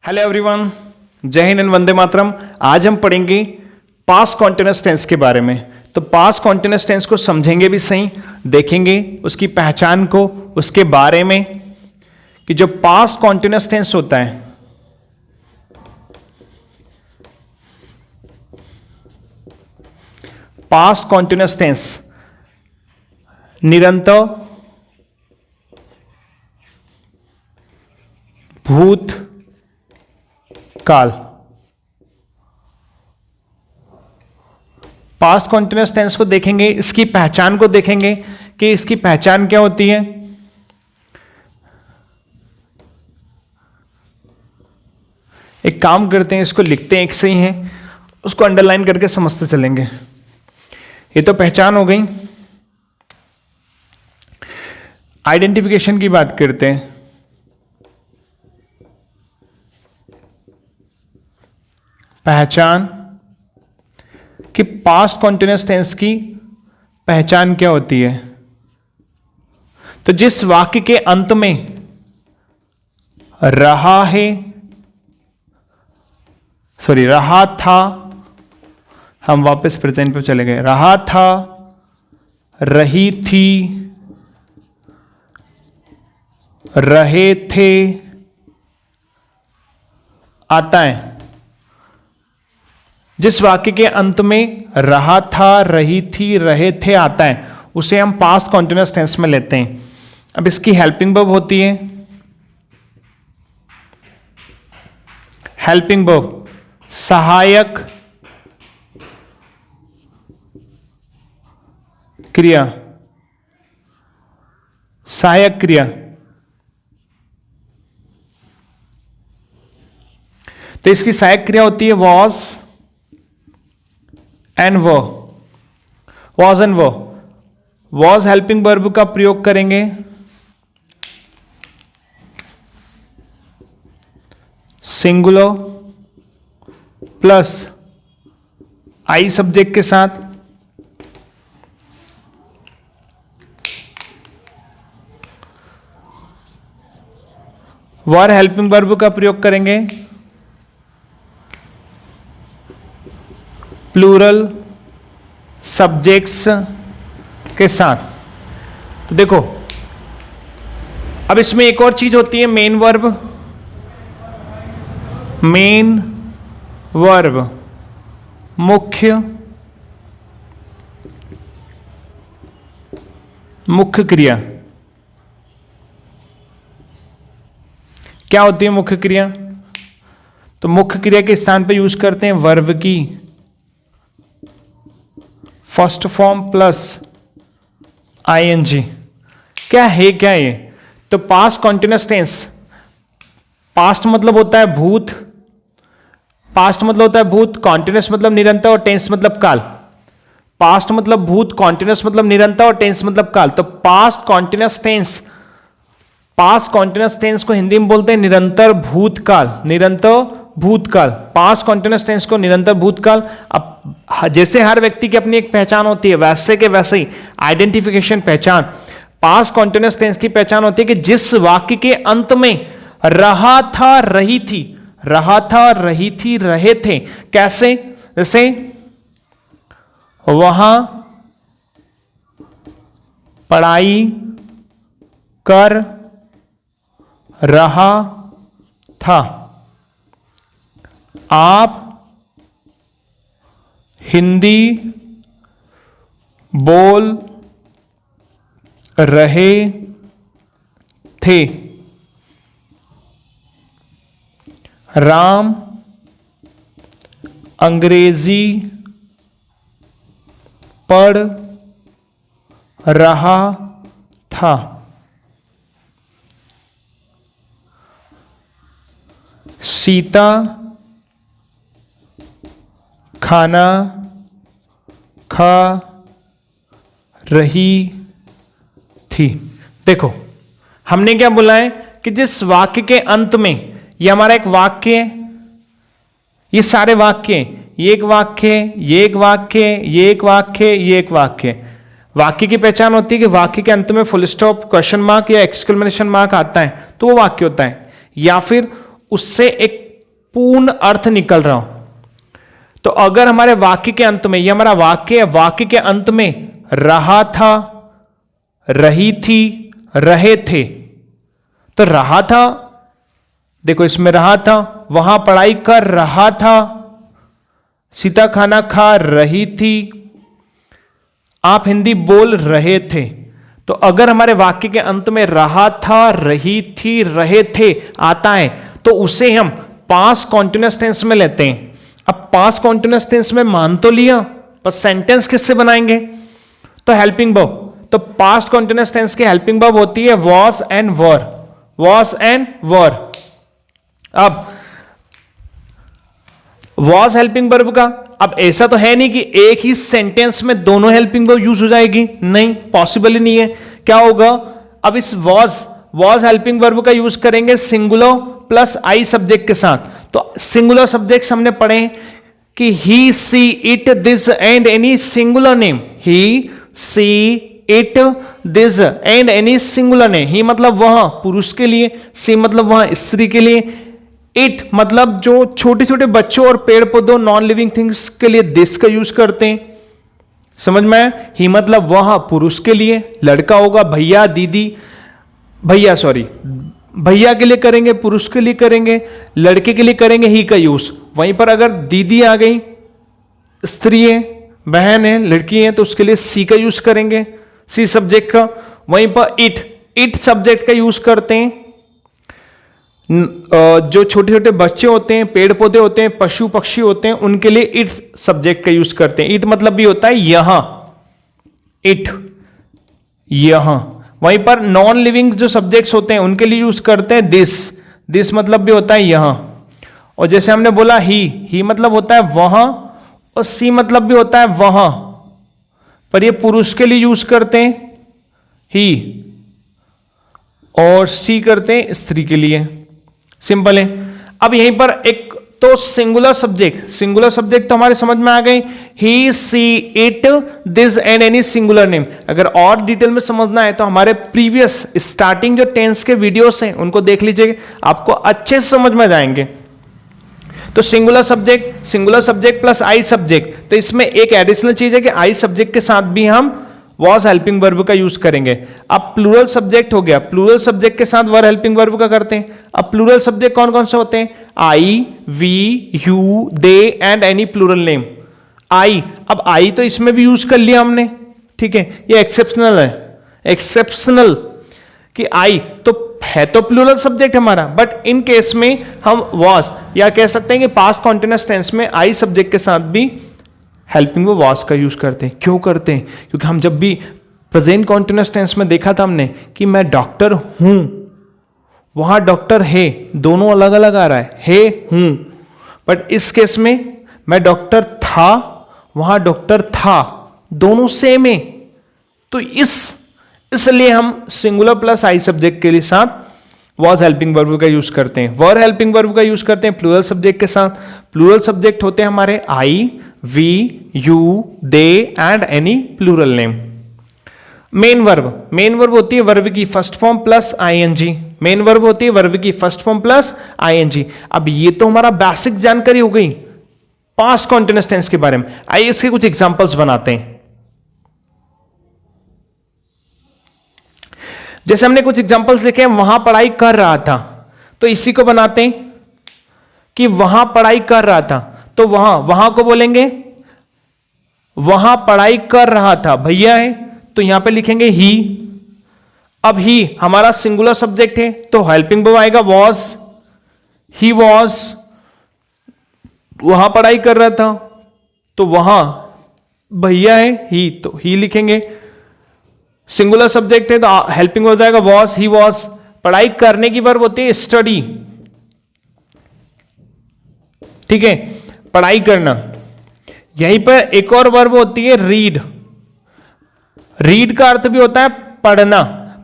Hello everyone, जय Hind and Vande Mataram. आज हम पढ़ेंगे पास्ट कॉन्टिन्यूअस टेंस के बारे में। तो पास्ट कॉन्टिन्यूअस टेंस को समझेंगे भी सही, देखेंगे उसकी पहचान को, उसके बारे में कि जो पास्ट कॉन्टिन्यूअस टेंस होता है पास्ट कॉन्टिन्यूअस टेंस निरंतर भूत काल। पास्ट कॉन्टिन्यूअस टेंस को देखेंगे, इसकी पहचान को देखेंगे कि इसकी पहचान क्या होती है। एक काम करते हैं, इसको लिखते हैं, एक से ही है, उसको अंडरलाइन करके समझते चलेंगे। ये तो पहचान हो गई। आइडेंटिफिकेशन की बात करते हैं। पहचान कि पास्ट कॉन्टिन्यूअस टेंस की पहचान क्या होती है। तो जिस वाक्य के अंत में रहा है, रहा था, हम वापस प्रेजेंट पे चले गए, रहा था, रही थी, रहे थे, आता है। जिस वाक्य के अंत में रहा था, रही थी, रहे थे आता है, उसे हम पास्ट कॉन्टिन्यूअस टेंस में लेते हैं। अब इसकी हेल्पिंग वर्ब होती है, हेल्पिंग वर्ब सहायक क्रिया, सहायक क्रिया। तो इसकी सहायक क्रिया होती है वॉज एंड वो, वॉज एंड वो। वॉज हेल्पिंग वर्ब का प्रयोग करेंगे सिंगुलर प्लस आई सब्जेक्ट के साथ, वर हेल्पिंग वर्ब का प्रयोग करेंगे प्लूरल सब्जेक्ट्स के साथ। तो देखो, अब इसमें एक और चीज होती है मेन वर्ब। मेन वर्ब मुख्य क्रिया। क्या होती है मुख्य क्रिया? तो मुख्य क्रिया के स्थान पे यूज करते हैं वर्ब की फर्स्ट फॉर्म प्लस आईएनजी। क्या है क्या ये? तो पास्ट कॉन्टिन्यूअस टेंस, पास्ट मतलब होता है भूत, पास्ट मतलब होता है भूत, कॉन्टिन्यूअस मतलब निरंतर और टेंस मतलब काल। पास्ट मतलब भूत, कॉन्टिन्यूअस मतलब निरंतर और टेंस मतलब काल। तो past continuous tense, past continuous tense को हिंदी में बोलते हैं निरंतर भूतकाल, निरंतर भूतकाल। पास्ट कॉन्टिन्यूअस टेंस को निरंतर भूतकाल। अब जैसे हर व्यक्ति की अपनी एक पहचान होती है, वैसे के वैसे ही आइडेंटिफिकेशन, पहचान, पास्ट कॉन्टिन्यूअस टेंस की पहचान होती है कि जिस वाक्य के अंत में रहा था, रही थी, रहा था, रही थी, रहे थे। कैसे? जैसे वहां पढ़ाई कर रहा था, आप हिंदी बोल रहे थे, राम अंग्रेजी पढ़ रहा था, सीता खाना खा रही थी। देखो, हमने क्या बोला है कि जिस वाक्य के अंत में, ये हमारा एक वाक्य है, ये सारे वाक्य हैं, ये एक वाक्य, ये एक वाक्य, ये एक वाक्य, ये एक वाक्य। वाक्य की पहचान होती है कि वाक्य के अंत में फुल स्टॉप, क्वेश्चन मार्क या एक्सक्लेमेशन मार्क आता है तो वो वाक्य होता है, या फिर उससे एक पूर्ण अर्थ निकल रहा हो। तो अगर हमारे वाक्य के अंत में, ये हमारा वाक्य है, वाक्य के अंत में रहा था, रही थी, रहे थे, तो रहा था, देखो इसमें रहा था, वहां पढ़ाई कर रहा था, सीता खाना खा रही थी, आप हिंदी बोल रहे थे। तो अगर हमारे वाक्य के अंत में रहा था, रही थी, रहे थे आता है तो उसे हम पास्ट कॉन्टिन्यूअस टेंस में लेते हैं। अब पास्ट कॉन्टिन्यूअस टेंस में मान तो लिया, पर सेंटेंस किससे बनाएंगे? तो हेल्पिंग वर्ब। तो पास्ट कॉन्टिन्यूअस टेंस की हेल्पिंग वर्ब होती है was and were, was and were. अब वॉज हेल्पिंग वर्ब का, अब ऐसा तो है नहीं कि एक ही सेंटेंस में दोनों हेल्पिंग वर्ब यूज हो जाएगी, नहीं, पॉसिबल ही नहीं है। क्या होगा? अब इस वॉज हेल्पिंग वर्ब का यूज करेंगे सिंगुलर प्लस आई सब्जेक्ट के साथ। तो सिंगुलर सब्जेक्ट्स हमने पढ़े कि he, she, it, this and any singular name. He, she, it, this and any singular name. He मतलब वह पुरुष के लिए, सी मतलब वह स्त्री के लिए, इट मतलब जो छोटे छोटे बच्चों और पेड़ पौधों नॉन लिविंग थिंग्स के लिए दिस का यूज करते हैं, समझ में आया? ही मतलब वह पुरुष के लिए, लड़का होगा भैया, दीदी, भैया सॉरी, भैया के लिए करेंगे, पुरुष के लिए करेंगे, लड़के के लिए करेंगे ही का यूज। वहीं पर अगर दीदी आ गई, स्त्री है, बहन है, लड़की है, तो उसके लिए सी का यूज करेंगे, सी सब्जेक्ट का। वहीं पर इट सब्जेक्ट का यूज करते हैं। जो छोटे छोटे बच्चे होते हैं, पेड़ पौधे होते हैं, पशु पक्षी होते हैं, उनके लिए इट सब्जेक्ट का यूज करते हैं। इट मतलब भी होता है यहां, इट यहां। वहीं पर नॉन लिविंग जो सब्जेक्ट्स होते हैं उनके लिए यूज करते हैं दिस मतलब भी होता है यहां। और जैसे हमने बोला ही मतलब होता है वहां, और सी मतलब भी होता है वहां, पर ये पुरुष के लिए यूज करते हैं ही, और सी करते हैं स्त्री के लिए। सिंपल है। अब यहीं पर एक तो सिंगुलर सब्जेक्ट तो हमारे समझ में आ गई, he, she, it, this and any singular name. अगर और डिटेल में समझना है तो हमारे प्रीवियस स्टार्टिंग जो टेंस के वीडियोस हैं उनको देख लीजिए, आपको अच्छे से समझ में जाएंगे। तो singular subject plus I subject, तो इसमें एक एडिशनल चीज है कि आई सब्जेक्ट के साथ भी हम वॉज हेल्पिंग वर्ब का यूज करेंगे। अब प्लूरल सब्जेक्ट हो गया, प्लूरल सब्जेक्ट के साथ वर हेल्पिंग वर्ब का करते हैं। अब प्लूरल सब्जेक्ट कौन कौन से होते हैं? I, we, you, they and any plural name. I, अब आई तो इसमें भी यूज कर लिया हमने, ठीक है, ये एक्सेप्शनल है, एक्सेप्शनल कि आई तो है तो प्लूरल सब्जेक्ट हमारा, बट इन केस में हम वॉज या कह सकते हैं कि पास्ट कॉन्टिन्यूअस टेंस में आई सब्जेक्ट के साथ भी हेल्पिंग वर्ब वॉज का यूज करते हैं। क्यों करते हैं? क्योंकि हम जब भी प्रेजेंट कॉन्टिन्यूअस टेंस में देखा था हमने कि मैं डॉक्टर हूं, वहां डॉक्टर है, दोनों अलग अलग आ रहा है हूं, बट इस केस में मैं डॉक्टर था, वहां डॉक्टर था, दोनों सेम है। तो इसलिए हम सिंगुलर प्लस आई सब्जेक्ट के लिए साथ वॉज हेल्पिंग वर्ब का यूज करते हैं। वर हेल्पिंग वर्ब का यूज करते हैं प्लूरल सब्जेक्ट के साथ। प्लूरल सब्जेक्ट होते हैं हमारे I, we, you, they and any plural name. Main verb होती है वर्ब की first form plus ING. Main verb होती है वर्ब की फर्स्ट फॉर्म प्लस आईएनजी। अब ये तो हमारा बेसिक जानकारी हो गई पास्ट कॉन्टिन्यूअस टेंस के बारे में। आइए इसके कुछ एग्जांपल्स बनाते हैं। जैसे हमने कुछ एग्जांपल्स लिखे हैं, वहां पढ़ाई कर रहा था, तो इसी को बनाते हैं कि वहां पढ़ाई कर रहा था, तो वहां को बोलेंगे वहां पढ़ाई कर रहा था, भैया है तो यहां पे लिखेंगे ही। अब ही हमारा सिंगुलर सब्जेक्ट है तो हेल्पिंग वर्ब आएगा वॉज, ही वॉज, वहां पढ़ाई कर रहा था तो वहां भैया है ही तो ही लिखेंगे। सिंगुलर सब्जेक्ट है तो हेल्पिंग वर्ब आएगा वॉज, ही वॉज। पढ़ाई करने की वर्ब होती है स्टडी, ठीक है, पढ़ाई करना। यहीं पर एक और वर्ब होती है रीड। रीड का अर्थ भी होता है पढ़ना,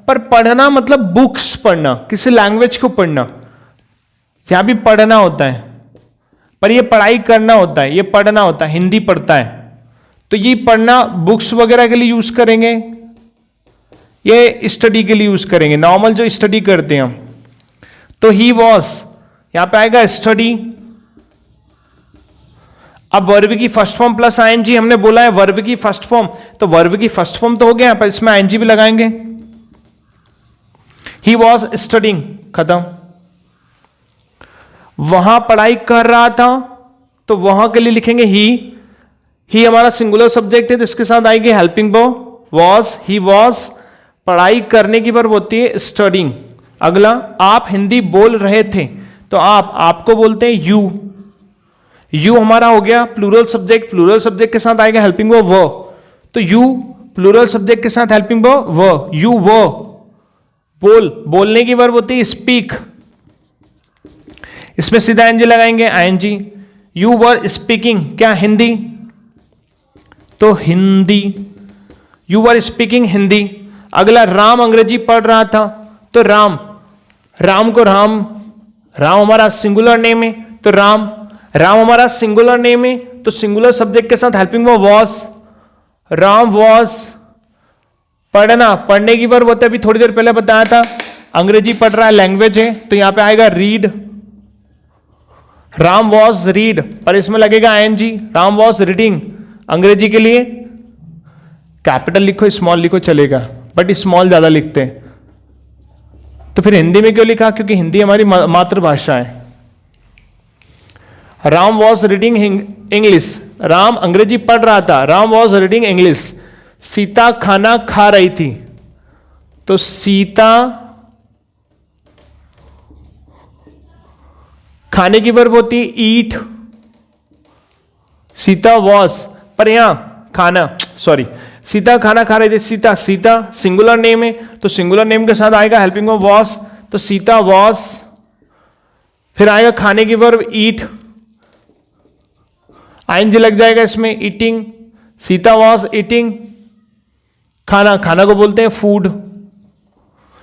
पर पढ़ना मतलब बुक्स पढ़ना, किसी लैंग्वेज को पढ़ना। यहां भी पढ़ना होता है, पर ये पढ़ाई करना होता है, ये पढ़ना होता है, हिंदी पढ़ता है तो ये पढ़ना बुक्स वगैरह के लिए यूज करेंगे, ये स्टडी के लिए यूज करेंगे, नॉर्मल जो स्टडी करते हैं हम। तो ही वॉज यहां पे आएगा स्टडी, अब वर्ब की फर्स्ट फॉर्म प्लस आईएनजी, हमने बोला है वर्ब की फर्स्ट फॉर्म, तो वर्ब की फर्स्ट फॉर्म तो हो गया, पर इसमें आईएनजी भी लगाएंगे। ही वॉज स्टडिंग, खत्म। वहां पढ़ाई कर रहा था, तो वहां के लिए लिखेंगे ही हमारा सिंगुलर सब्जेक्ट है, तो इसके साथ आएगी helping verb was, he was. पढ़ाई करने की वर्ब होती है स्टडिंग। अगला, आप हिंदी बोल रहे थे, तो आपको बोलते हैं यू हमारा हो गया प्लूरल सब्जेक्ट, प्लूरल सब्जेक्ट के साथ आएगा हेल्पिंग वर्ब वो, तो यू प्लूरल सब्जेक्ट के साथ हेल्पिंग वर्ब वो, यू वो। बोलने की वर्ब होती है स्पीक, इसमें सीधा एनजी लगाएंगे आईएनजी। यू वर स्पीकिंग, क्या हिंदी, तो Hindi, you were speaking Hindi. अगला, राम अंग्रेजी पढ़ रहा था, तो राम को राम हमारा सिंगुलर नेम है, तो राम हमारा सिंगुलर नेम है, तो सिंगुलर सब्जेक्ट के साथ helping verb was, Ram was. पढ़ने की वर्ब होता है, अभी थोड़ी देर पहले बताया था, अंग्रेजी पढ़ रहा है, लैंग्वेज है, तो यहां पे आएगा रीड, राम वॉज रीड, पर इसमें लगेगा आईएनजी, राम वॉज रीडिंग। अंग्रेजी के लिए कैपिटल लिखो स्मॉल लिखो चलेगा, बट स्मॉल ज्यादा लिखते हैं। तो फिर हिंदी में क्यों लिखा, क्योंकि हिंदी हमारी मातृभाषा है। Ram was reading English, Ram अंग्रेजी पढ़ रहा था, Ram was reading English. Sita खाना खा रही थी, तो सीता खाने की वर्ब होती है ईट, सीता वॉज, पर यहां खाना, सॉरी, सीता खाना खा रही थी, सीता सिंगुलर नेम है, तो सिंगुलर नेम के साथ आएगा हेल्पिंग वर्ब वॉज, तो सीता वॉज। फिर आएगा खाने की वर्ब ईट, आईएनजी लग जाएगा इसमें, ईटिंग, सीता वॉज ईटिंग। खाना को बोलते हैं food,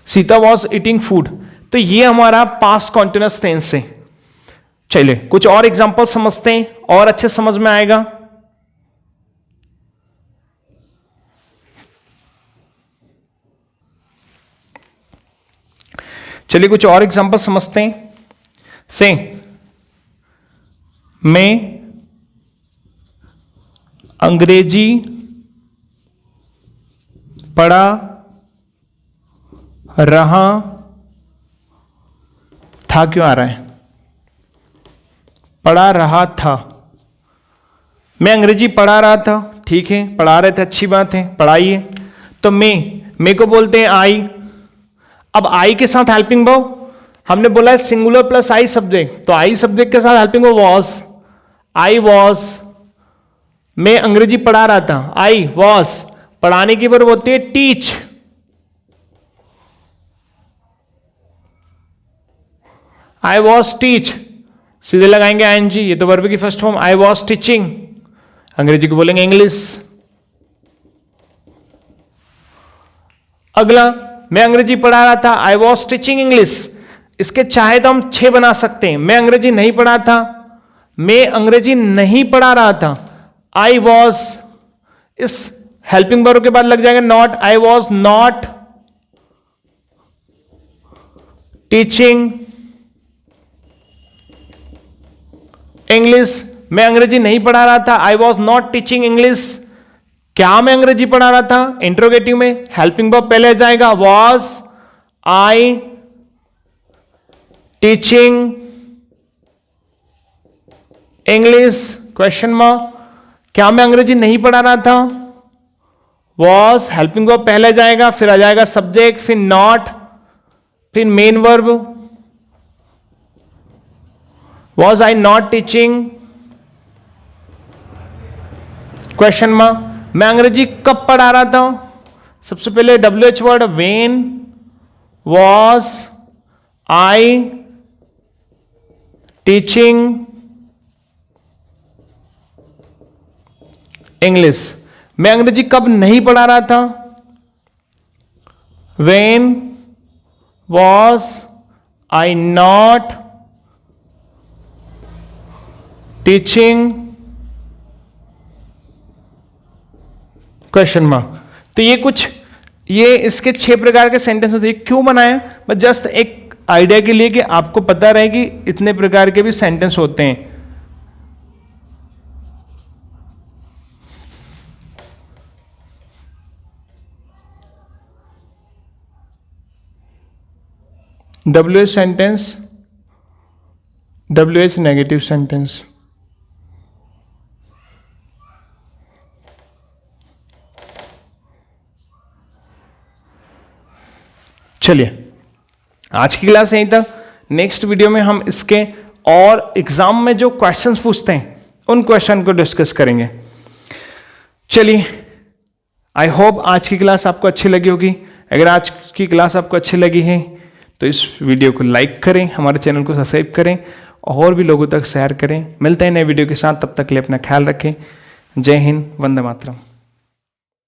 Sita was eating food. तो ये हमारा पास्ट कॉन्टिन्यूअस टेंस है। चलिए कुछ और एग्जांपल समझते हैं और अच्छे समझ में आएगा। चलिए कुछ और एग्जांपल समझते हैं। से मैं अंग्रेजी पढ़ा रहा था, क्यों आ रहा है, पढ़ा रहा था, मैं अंग्रेजी पढ़ा रहा था, ठीक है, पढ़ा रहे थे, अच्छी बात है, पढ़ाइए। तो मैं को बोलते हैं आई। अब आई के साथ हेल्पिंग वर्ब, हमने बोला है सिंगुलर प्लस आई सब्जेक्ट, तो आई सब्जेक्ट के साथ helping verb was, I was. मैं अंग्रेजी पढ़ा रहा था, आई वॉज। पढ़ाने की वर्ब होती है टीच, आई वॉज टीच, सीधे लगाएंगे आईएनजी, ये तो वर्ब की first form, I was teaching. अंग्रेजी को बोलेंगे इंग्लिश। अगला, मैं अंग्रेजी पढ़ा रहा था, आई वॉज टीचिंग इंग्लिश। इसके चाहे तो हम 6 बना सकते हैं। मैं अंग्रेजी नहीं पढ़ा था, मैं अंग्रेजी नहीं पढ़ा रहा था, आई वॉज। इस हेल्पिंग वर्ब के बाद लग जाएगा not, I was not teaching English. मैं अंग्रेजी नहीं पढ़ा रहा था, I was not teaching English. क्या मैं अंग्रेजी पढ़ा रहा था, इंट्रोगेटिव में हेल्पिंग वर्ब पहले जाएगा, was I teaching English, question mark. क्या मैं अंग्रेजी नहीं पढ़ा रहा था, वॉज, हेल्पिंग वर्ब पहले जाएगा, फिर आ जाएगा सब्जेक्ट, फिर नॉट, फिर main verb, was I not teaching, question mark. मैं अंग्रेजी कब पढ़ा रहा था, सबसे पहले WH word, when was I teaching English. मैं अंग्रेजी कब नहीं पढ़ा रहा था, when was I not teaching, question mark. तो ये इसके 6 प्रकार के सेंटेंस होते हैं। क्यों बनाया, बस जस्ट एक आइडिया के लिए कि आपको पता रहे कि इतने प्रकार के भी सेंटेंस होते हैं। WH sentence, WH negative sentence. चलिए आज की क्लास यहीं तक। नेक्स्ट वीडियो में हम इसके और एग्जाम में जो क्वेश्चंस पूछते हैं उन क्वेश्चन को डिस्कस करेंगे। चलिए, आई होप आज की क्लास आपको अच्छी लगी होगी। अगर आज की क्लास आपको अच्छी लगी है तो इस वीडियो को लाइक करें, हमारे चैनल को सब्सक्राइब करें और भी लोगों तक शेयर करें। मिलते हैं नए वीडियो के साथ, तब तक के लिए अपना ख्याल रखें। जय हिंद, वंदे मातरम।